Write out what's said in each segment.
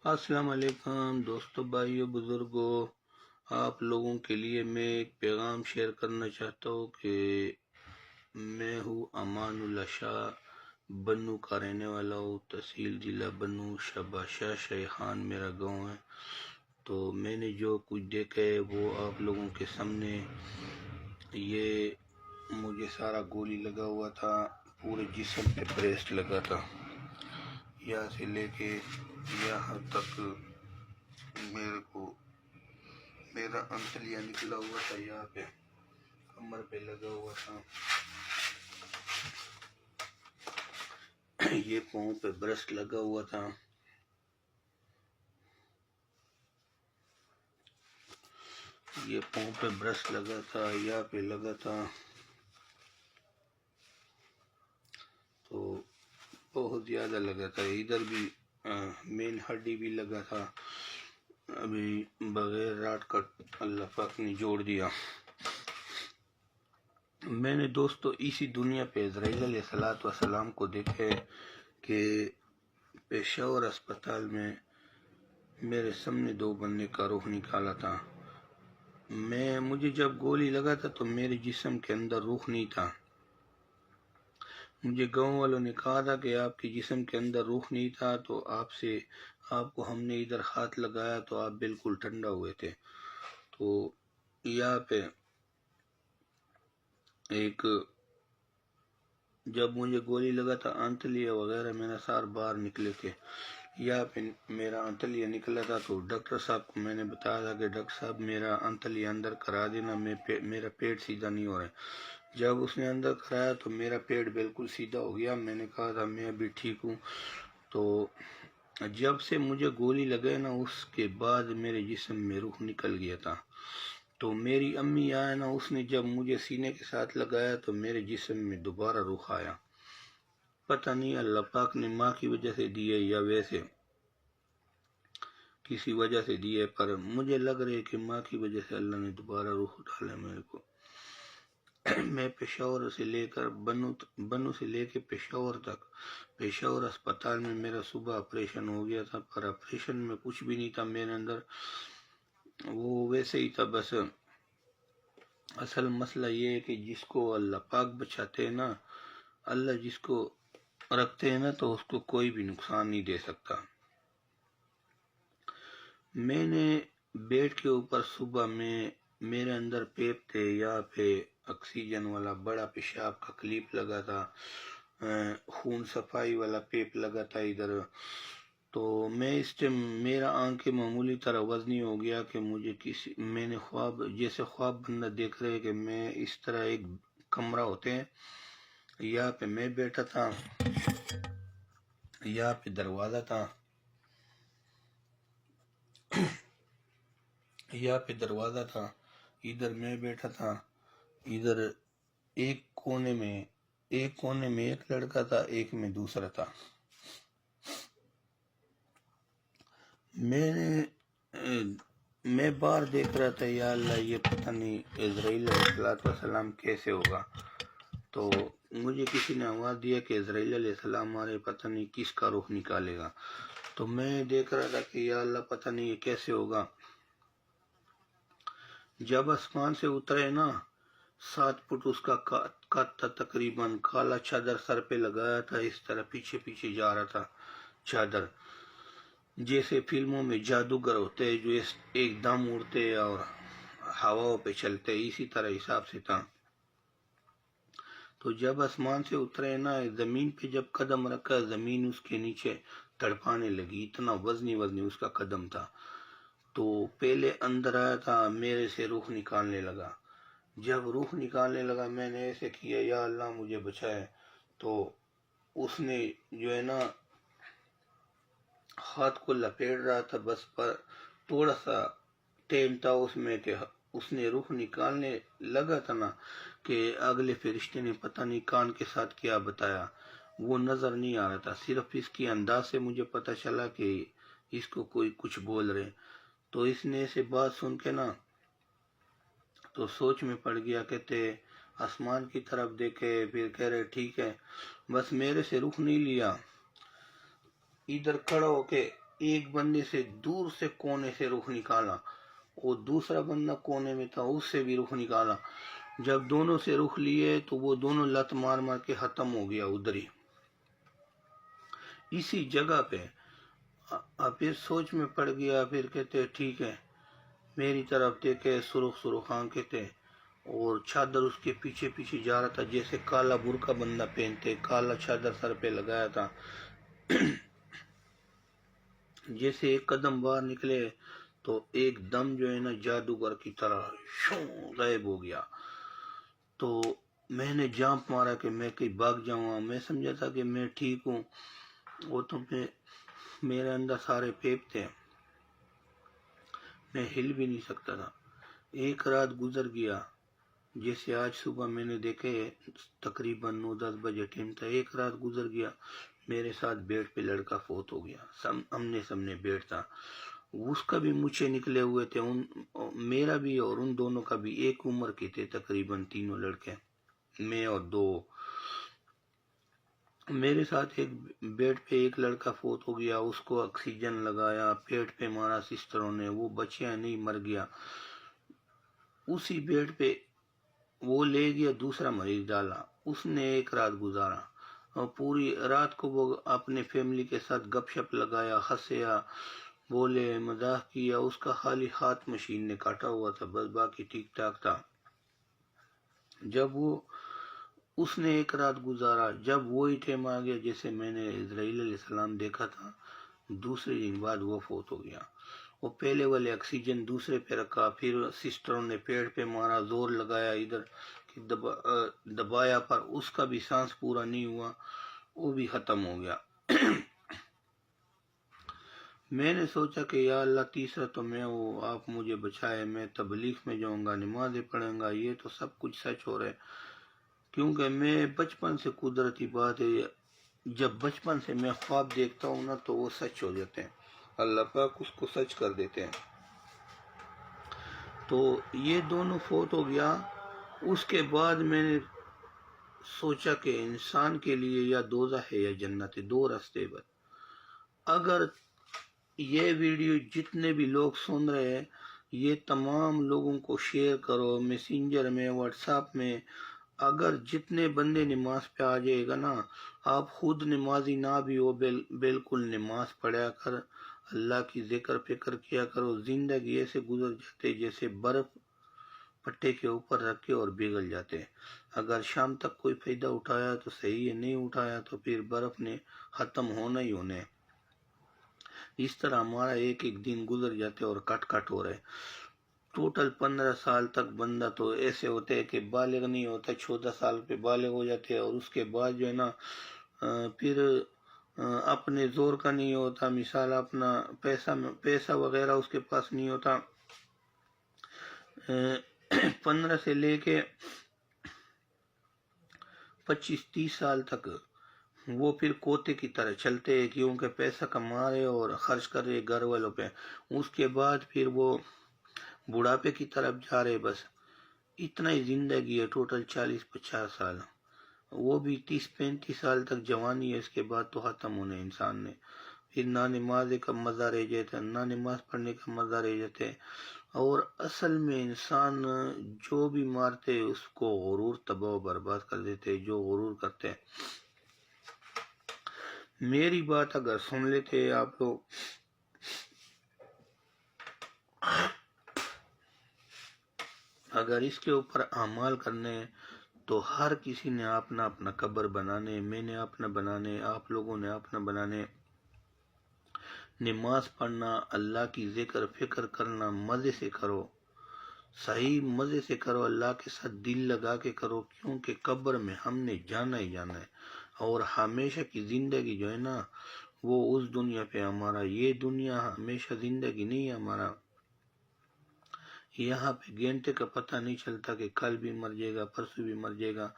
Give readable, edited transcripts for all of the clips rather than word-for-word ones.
السلام علیکم دوستوں، بھائیوں، بزرگوں، آپ لوگوں کے لیے میں ایک پیغام شیئر کرنا چاہتا ہوں کہ میں ہوں امان اللہ شاہ، بنو کا رہنے والا ہوں، تحصیل ضلع بنو، شاہ شیخان میرا گاؤں ہے۔ تو میں نے جو کچھ دیکھا ہے وہ آپ لوگوں کے سامنے، یہ مجھے سارا گولی لگا ہوا تھا، پورے جسم پہ بریسٹ لگا تھا، یہاں سے لے کے یہاں تک میرے کو میرا انتلیہ نکلا ہوا تھا، یہاں پہ کمر پہ لگا ہوا تھا، یہ پاؤں پہ برسٹ لگا ہوا تھا، یہ پاؤں پہ برسٹ لگا تھا، یہاں پہ لگا تھا، تو بہت زیادہ لگا تھا، ادھر بھی مین ہڈی بھی لگا تھا، ابھی بغیر راٹ کا اللہ پاک نے جوڑ دیا۔ میں نے دوستو اسی دنیا پہ عزرائیل علیہ السلام کو دیکھے کہ پشاور اسپتال میں میرے سامنے دو بندے کا روح نکالا تھا۔ مجھے جب گولی لگا تھا تو میرے جسم کے اندر روح نہیں تھا، مجھے گاؤں والوں نے کہا تھا کہ آپ کے جسم کے اندر روح نہیں تھا، تو آپ کو ہم نے ادھر ہاتھ لگایا تو آپ بالکل ٹھنڈا ہوئے تھے۔ تو یہاں پہ جب مجھے گولی لگا تھا انتلیہ وغیرہ میرا سار باہر نکلے تھے، یہاں پہ میرا انتلیہ نکلا تھا، تو ڈاکٹر صاحب کو میں نے بتایا تھا کہ ڈاکٹر صاحب میرا انتلیہ اندر کرا دینا، میرا پیٹ سیدھا نہیں ہو رہا ہے۔ جب اس نے اندر کرایا تو میرا پیٹ بالکل سیدھا ہو گیا، میں نے کہا تھا میں ابھی ٹھیک ہوں۔ تو جب سے مجھے گولی لگے نا، اس کے بعد میرے جسم میں روح نکل گیا تھا۔ تو میری امی آیا نا، اس نے جب مجھے سینے کے ساتھ لگایا تو میرے جسم میں دوبارہ روح آیا، پتہ نہیں اللہ پاک نے ماں کی وجہ سے دی ہے یا ویسے کسی وجہ سے دی ہے، پر مجھے لگ رہا ہے کہ ماں کی وجہ سے اللہ نے دوبارہ روح ڈالا میرے کو۔ میں پشاور سے لے کر بنو سے لے کے پشاور تک، پشاور اسپتال میں میرا صبح آپریشن ہو گیا تھا، پر آپریشن میں کچھ بھی نہیں تھا میرے اندر، وہ ویسے ہی تھا بس۔ اصل مسئلہ یہ ہے کہ جس کو اللہ پاک بچاتے ہیں نا، اللہ جس کو رکھتے ہیں نا، تو اس کو کوئی بھی نقصان نہیں دے سکتا۔ میں نے بیڈ کے اوپر صبح میں میرے اندر پیپ تھے، یہاں پہ آکسیجن والا بڑا پیشاب کا کلپ لگا تھا، خون صفائی والا پیپ لگا تھا ادھر۔ تو میں اس ٹائم میرا آنکھ معمولی طرح وزنی ہو گیا کہ میں نے جیسے خواب بندہ دیکھ رہے کہ میں اس طرح ایک کمرہ ہوتے ہیں، یہاں پہ میں بیٹھا تھا، یہاں پہ دروازہ تھا، یہاں پہ دروازہ تھا، ادھر میں بیٹھا تھا، ادھر ایک کونے میں ایک لڑکا تھا، ایک میں دوسرا تھا۔ میں باہر دیکھ رہا تھا، یا اللہ یہ پتہ نہیں عزرائیل علیہ السلام کیسے ہوگا۔ تو مجھے کسی نے آواز دیا کہ عزرائیل علیہ السلام ہمارے پتہ نہیں کس کا روح نکالے گا۔ تو میں دیکھ رہا تھا کہ یا اللہ پتہ نہیں یہ کیسے ہوگا۔ جب آسمان سے اترے نا، 7 فٹ اس کا قد تھا تقریباً، کالا چادر سر پہ لگایا تھا، اس طرح پیچھے پیچھے جا رہا تھا چادر، جیسے فلموں میں جادوگر ہوتے ہیں جو ایک دم اڑتے اور ہواؤں پہ چلتے، اسی طرح حساب سے تھا۔ تو جب آسمان سے اترے نا، زمین پہ جب قدم رکھا، زمین اس کے نیچے تڑپانے لگی، اتنا وزنی اس کا قدم تھا۔ تو پہلے اندر آیا تھا، میرے سے روح نکالنے لگا، جب روح نکالنے لگا میں نے ایسے کیا یا اللہ مجھے بچائے، تو اس نے جو ہے نا ہاتھ کو لپیٹ رہا تھا، بس پر تھوڑا سا ٹائم تھا اس میں کہ اس نے روح نکالنے لگا تھا نا، کہ اگلے فرشتے نے پتہ نہیں کان کے ساتھ کیا بتایا، وہ نظر نہیں آ رہا تھا، صرف اس کی انداز سے مجھے پتہ چلا کہ اس کو کوئی کچھ بول رہے۔ تو اس نے ایسے بات سن کے نا تو سوچ میں پڑ گیا، کہتے آسمان کی طرف دیکھے، پھر کہہ رہے ٹھیک ہے، بس میرے سے روح نہیں لیا، ادھر کھڑا ہو کے ایک بندے سے دور سے کونے سے رخ نکالا، اور دوسرا بندہ کونے میں تھا، اس سے بھی رخ نکالا۔ جب دونوں سے رخ لیے تو وہ دونوں لت مار مار کے ختم ہو گیا ادھر ہی اسی جگہ پہ۔ پھر سوچ میں پڑ گیا، پھر کہتے ٹھیک ہے، میری طرف دیکھے، سرخ سرخ آنکھیں تھے، اور چادر اس کے پیچھے پیچھے جا رہا تھا، جیسے کالا برقع بندہ پہنتے، کالا چادر سر پہ لگایا تھا۔ جیسے ایک قدم باہر نکلے تو ایک دم جو ہے نا جادوگر کی طرح شوں غائب ہو گیا۔ تو میں نے جامپ مارا کہ میں کہیں بھاگ جاؤں، میں سمجھا تھا کہ میں ٹھیک ہوں، وہ تو میرے اندر سارے پیپ تھے، میں ہل بھی نہیں سکتا تھا۔ ایک رات گزر گیا، جیسے آج صبح میں نے دیکھے تقریباً 9-10 بجے ٹائم تھا، ایک رات گزر گیا، میرے ساتھ بیڈ پہ لڑکا فوت ہو گیا، آمنے سامنے بیڈ تھا، اس کا بھی مچھے نکلے ہوئے تھے، میرا بھی اور ان دونوں کا بھی ایک عمر کے تھے تقریباً، تینوں لڑکے، میں اور دو۔ میرے ساتھ ایک بیڈ پہ ایک لڑکا فوت ہو گیا، اس کو آکسیجن لگایا، پیٹ پہ مارا سسٹروں نے، وہ بچیا نہیں، مر گیا۔ اسی بیڈ پہ وہ لے گیا، دوسرا مریض ڈالا، اس نے ایک رات گزارا، اور پوری رات کو وہ اپنے فیملی کے ساتھ گپ شپ لگایا، ہنسیا، بولے، مزاح کیا، اس کا خالی ہاتھ مشین نے کاٹا ہوا تھا، بس باقی ٹھیک ٹھاک تھا۔ جب اس نے ایک رات گزارا، جب وہی ٹائم آ گیا جیسے میں نے اسرائیل علیہ السلام دیکھا تھا، دوسرے دن بعد وہ فوت ہو گیا۔ وہ پہلے والے آکسیجن دوسرے پہ رکھا، پھر سسٹروں نے پیڑ پہ مارا، زور لگایا، ادھر دبایا، پر اس کا بھی سانس پورا نہیں ہوا، وہ بھی ختم ہو گیا۔ میں نے سوچا کہ یا اللہ، تیسرا تو میں ہوں، آپ مجھے بچائے، میں تبلیغ میں جاؤں گا، نمازیں پڑھوں گا، یہ تو سب کچھ سچ ہو رہا ہے، کیونکہ میں بچپن سے، قدرتی بات ہے، جب بچپن سے میں خواب دیکھتا ہوں نا تو وہ سچ ہو جاتے ہیں، اللہ پاک اس کو سچ کر دیتے ہیں۔ تو یہ دونوں فوت ہو گیا۔ اس کے بعد میں نے سوچا کہ انسان کے لیے یا دوزخ ہے یا جنت ہے، دو راستے پر۔ اگر یہ ویڈیو جتنے بھی لوگ سن رہے ہیں، یہ تمام لوگوں کو شیئر کرو، میسنجر میں، واٹس ایپ میں، اگر جتنے بندے نماز پہ آ جائے گا نا، آپ خود نمازی نہ بھی ہو، بالکل نماز پڑھا کر، اللہ کی ذکر فکر کیا کرو، زندگی ایسے گزر جاتے جیسے برف پٹے کے اوپر رکھے اور پگھل جاتے۔ اگر شام تک کوئی فائدہ اٹھایا تو صحیح ہے، نہیں اٹھایا تو پھر برف نے ختم ہونا ہی ہونا ہے۔ اس طرح ہمارا ایک ایک دن گزر جاتے اور کٹ کٹ ہو رہے۔ ٹوٹل 15 سال تک بندہ تو ایسے ہوتے ہے کہ بالغ نہیں ہوتا، 14 سال پہ بالغ ہو جاتے ہیں، اور اس کے بعد جو ہے نا پھر اپنے زور کا نہیں ہوتا، مثال اپنا پیسہ وغیرہ اس کے پاس نہیں ہوتا۔ 15 سے لے کے 25-30 سال تک وہ پھر کوتے کی طرح چلتے ہیں، کیونکہ پیسہ کما رہے اور خرچ کر رہے گھر والوں پہ۔ اس کے بعد پھر وہ بڑھاپے کی طرف جا رہے، بس اتنا ہی زندگی ہے، ٹوٹل 40-50 سال، وہ بھی 30-35 سال تک جوانی ہے، اس کے بعد تو ختم ہونے انسان نے۔ پھر نہ نماز کا مزہ رہ جاتا، نہ نماز پڑھنے کا مزہ رہ جاتے، اور اصل میں انسان جو بھی مارتے اس کو غرور تباہ و برباد کر دیتے، جو غرور کرتے۔ میری بات اگر سن لیتے آپ لوگ، اگر اس کے اوپر اعمال کرنے تو ہر کسی نے اپنا اپنا قبر بنانے، میں نے اپنا بنانے، آپ لوگوں نے اپنا بنانے۔ نماز پڑھنا، اللہ کی ذکر فکر کرنا، مزے سے کرو، صحیح مزے سے کرو، اللہ کے ساتھ دل لگا کے کرو، کیونکہ قبر میں ہم نے جانا ہی جانا ہے، اور ہمیشہ کی زندگی جو ہے نا وہ اس دنیا پہ ہمارا، یہ دنیا ہمیشہ زندگی نہیں ہے ہمارا۔ یہاں پہ گھنٹے کا پتہ نہیں چلتا کہ کل بھی مر جائے گا، پرسوں بھی مر جائے گا۔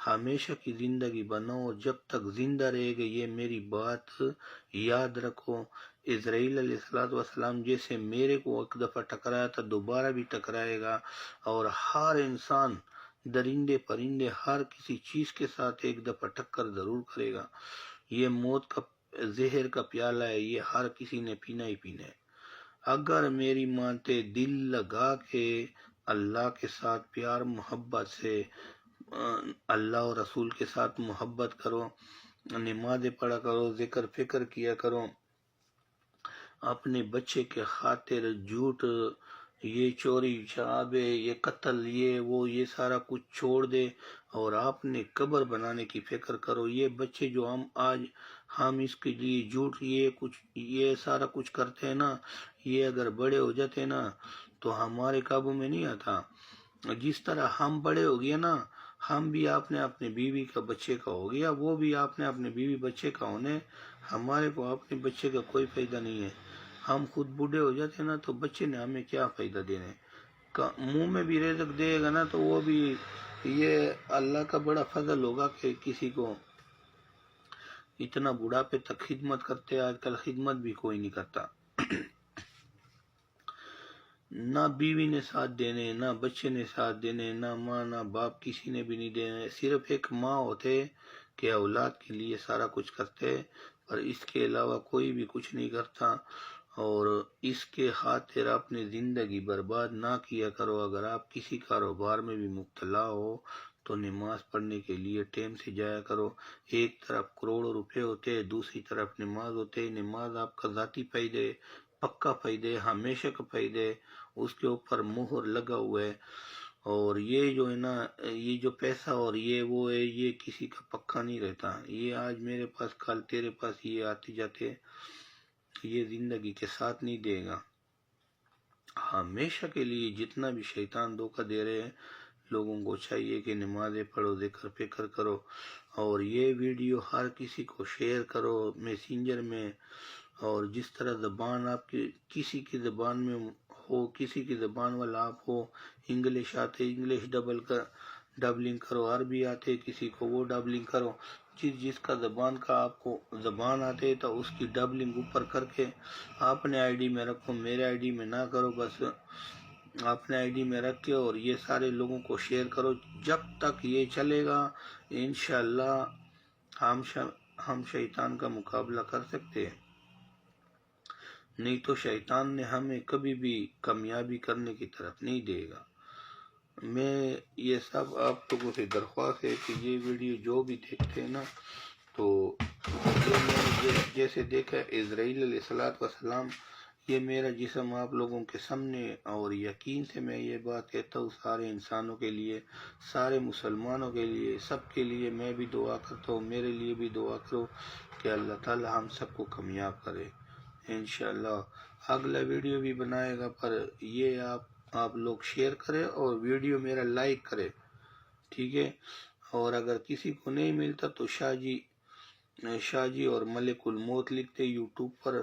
ہمیشہ کی زندگی بناؤ، جب تک زندہ رہے گا، یہ میری بات یاد رکھو۔ اسرائیل علیہ السلام جیسے میرے کو ایک دفعہ ٹکرایا تھا، دوبارہ بھی ٹکرائے گا، اور ہر انسان، درندے پرندے، ہر کسی چیز کے ساتھ ایک دفعہ ٹکر ضرور کرے گا۔ یہ موت کا زہر کا پیالہ ہے، یہ ہر کسی نے پینا ہی پینا ہے۔ اگر میری مانتے دل لگا کے اللہ کے ساتھ پیار محبت سے اللہ اور رسول کے ساتھ محبت کرو، نمازیں پڑھا کرو، ذکر فکر کیا کرو، اپنے بچے کے خاطر جھوٹ، یہ چوری شرابے، یہ قتل، یہ وہ، یہ سارا کچھ چھوڑ دے اور آپ نے قبر بنانے کی فکر کرو۔ یہ بچے جو ہم اس کے لیے جھوٹ یہ سارا کچھ کرتے ہیں نا، یہ اگر بڑے ہو جاتے نا تو ہمارے قابو میں نہیں آتا۔ جس طرح ہم بڑے ہو گئے نا، ہم بھی آپ نے اپنے بیوی کا بچے کا ہو گیا، وہ بھی آپ نے اپنے بیوی بچے کا ہونے، ہمارے کو اپنے بچے کا کوئی فائدہ نہیں ہے۔ ہم خود بوڑھے ہو جاتے نا تو بچے نے ہمیں کیا فائدہ دینے کا، منہ میں بھی رزق دے گا نا تو وہ بھی یہ اللہ کا بڑا فضل ہوگا کہ کسی کو اتنا بڑھاپے تک خدمت کرتے۔ آج کل خدمت بھی کوئی نہیں کرتا، نہ بیوی نے ساتھ دینے، نہ بچے نے ساتھ دینے، نہ ماں نہ باپ کسی نے بھی نہیں دینے۔ صرف ایک ماں ہوتے کہ اولاد کے لیے سارا کچھ کرتے، پر اس کے علاوہ کوئی بھی کچھ نہیں کرتا۔ اور اس کے خاطر اپنی زندگی برباد نہ کیا کرو۔ اگر آپ کسی کاروبار میں بھی مبتلا ہو تو نماز پڑھنے کے لیے ٹائم سے جایا کرو۔ ایک طرف کروڑوں روپے ہوتے، دوسری طرف نماز ہوتے۔ نماز آپ کا ذاتی فائدے، پکا فائدے، ہمیشہ کا فائدے، اس کے اوپر مہر لگا ہوا ہے۔ اور یہ جو ہے نا، یہ جو پیسہ اور یہ وہ ہے، یہ کسی کا پکا نہیں رہتا۔ یہ آج میرے پاس کل تیرے پاس یہ آتے جاتے، یہ زندگی کے ساتھ نہیں دے گا۔ ہمیشہ کے لیے جتنا بھی شیطان دھوکہ دے رہے ہیں، لوگوں کو چاہیے کہ نمازیں پڑھو، ذکر فکر کرو، اور یہ ویڈیو ہر کسی کو شیئر کرو میسنجر میں۔ اور جس طرح زبان آپ کی کسی کی زبان میں ہو، کسی کی زبان والا آپ ہو، انگلش آتے انگلش ڈبلنگ کرو، عربی آتے کسی کو وہ ڈبلنگ کرو۔ جس کا زبان کا آپ کو زبان آتے تو اس کی ڈبلنگ اوپر کر کے اپنے آئی ڈی میں رکھو، میرے آئی ڈی میں نہ کرو، بس اپنے آئی ڈی میں رکھ کے اور یہ سارے لوگوں کو شیئر کرو۔ جب تک یہ چلے گا انشاءاللہ ہم شیطان کا مقابلہ کر سکتے ہیں، نہیں تو شیطان نے ہمیں کبھی بھی کامیابی کرنے کی طرف نہیں دے گا۔ میں یہ سب آپ لوگوں سے درخواست ہے کہ یہ ویڈیو جو بھی دیکھتے ہیں نا، تو یہ میں نے جیسے دیکھا اسرائیل علیہ السلام، یہ میرا جسم آپ لوگوں کے سامنے، اور یقین سے میں یہ بات کہتا ہوں سارے انسانوں کے لیے، سارے مسلمانوں کے لیے، سب کے لیے میں بھی دعا کرتا ہوں، میرے لیے بھی دعا کرو کہ اللہ تعالی ہم سب کو کامیاب کرے انشاءاللہ۔ اگلا ویڈیو بھی بنائے گا، پر یہ آپ لوگ شیئر کریں اور ویڈیو میرا لائک کرے، ٹھیک ہے؟ اور اگر کسی کو نہیں ملتا تو شاہ جی اور ملک الموت لکھتے یوٹیوب پر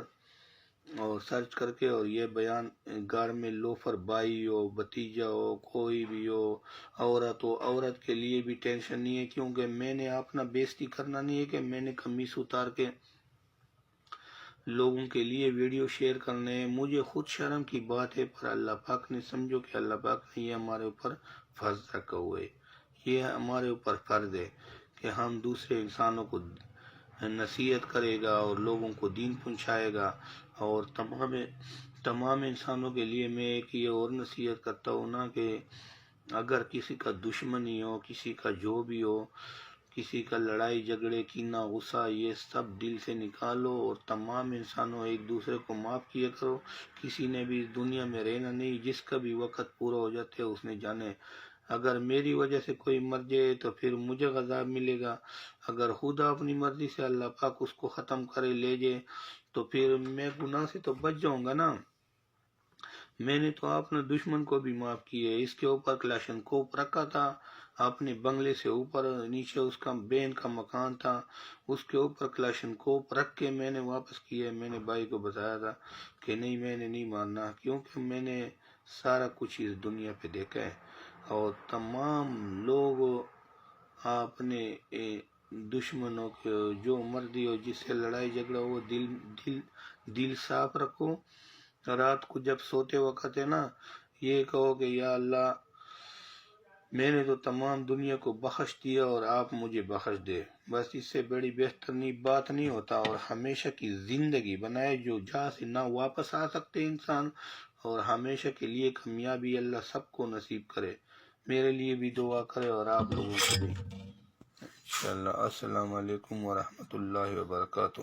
اور سرچ کر کے، اور یہ بیان گھر میں لوفر بھائی ہو، بھتیجا ہو، کوئی بھی ہو، عورت ہو، عورت کے لیے بھی ٹینشن نہیں ہے، کیونکہ میں نے اپنا بےزتی کرنا نہیں ہے کہ میں نے قمیص اتار کے لوگوں کے لیے ویڈیو شیئر کرنے ہیں۔ مجھے خود شرم کی بات ہے، پر اللہ پاک نے سمجھو کہ اللہ پاک نے یہ ہمارے اوپر فرض رکھا ہوا ہے، یہ ہمارے اوپر فرض ہے کہ ہم دوسرے انسانوں کو نصیحت کرے گا اور لوگوں کو دین پہنچائے گا۔ اور تمام انسانوں کے لیے میں ایک یہ اور نصیحت کرتا ہوں نا کہ اگر کسی کا دشمنی ہو، کسی کا جو بھی ہو، کسی کا لڑائی جھگڑے کینہ غصہ، یہ سب دل سے نکالو اور تمام انسانوں ایک دوسرے کو معاف کیا کرو۔ کسی نے بھی دنیا میں رہنا نہیں، جس کا بھی وقت پورا ہو جاتا ہے اس نے جانے۔ اگر میری وجہ سے کوئی مر جائے تو پھر مجھے عذاب ملے گا، اگر خدا اپنی مرضی سے اللہ پاک اس کو ختم کرے لے جائے تو پھر میں گناہ سے تو بچ جاؤں گا نا۔ میں نے تو اپنے دشمن کو بھی معاف کیا ہے، اس کے اوپر کلاشن کوپ رکھا تھا، اپنے بنگلے سے اوپر نیچے اس کا بین کا مکان تھا، اس کے اوپر کلاشن کوپ رکھ کے میں نے واپس کیا۔ میں نے بھائی کو بتایا تھا کہ نہیں، میں نے نہیں ماننا، کیونکہ میں نے سارا کچھ اس دنیا پہ دیکھا ہے۔ اور تمام لوگ اپنے دشمنوں کے جو مرضی ہو، جس سے لڑائی جھگڑا ہو، دل صاف رکھو۔ رات کو جب سوتے وقت ہے نا، یہ کہو کہ یا اللہ میں نے تو تمام دنیا کو بخش دیا اور آپ مجھے بخش دے، بس اس سے بڑی بہترین بات نہیں ہوتا۔ اور ہمیشہ کی زندگی بنائے جو جہاں سے نہ واپس آ سکتے انسان، اور ہمیشہ کے لیے کامیابی اللہ سب کو نصیب کرے۔ میرے لیے بھی دعا کرے اور آپ لوگوں کے بھی انشاءاللہ۔ السلام علیکم ورحمۃ اللہ وبرکاتہ۔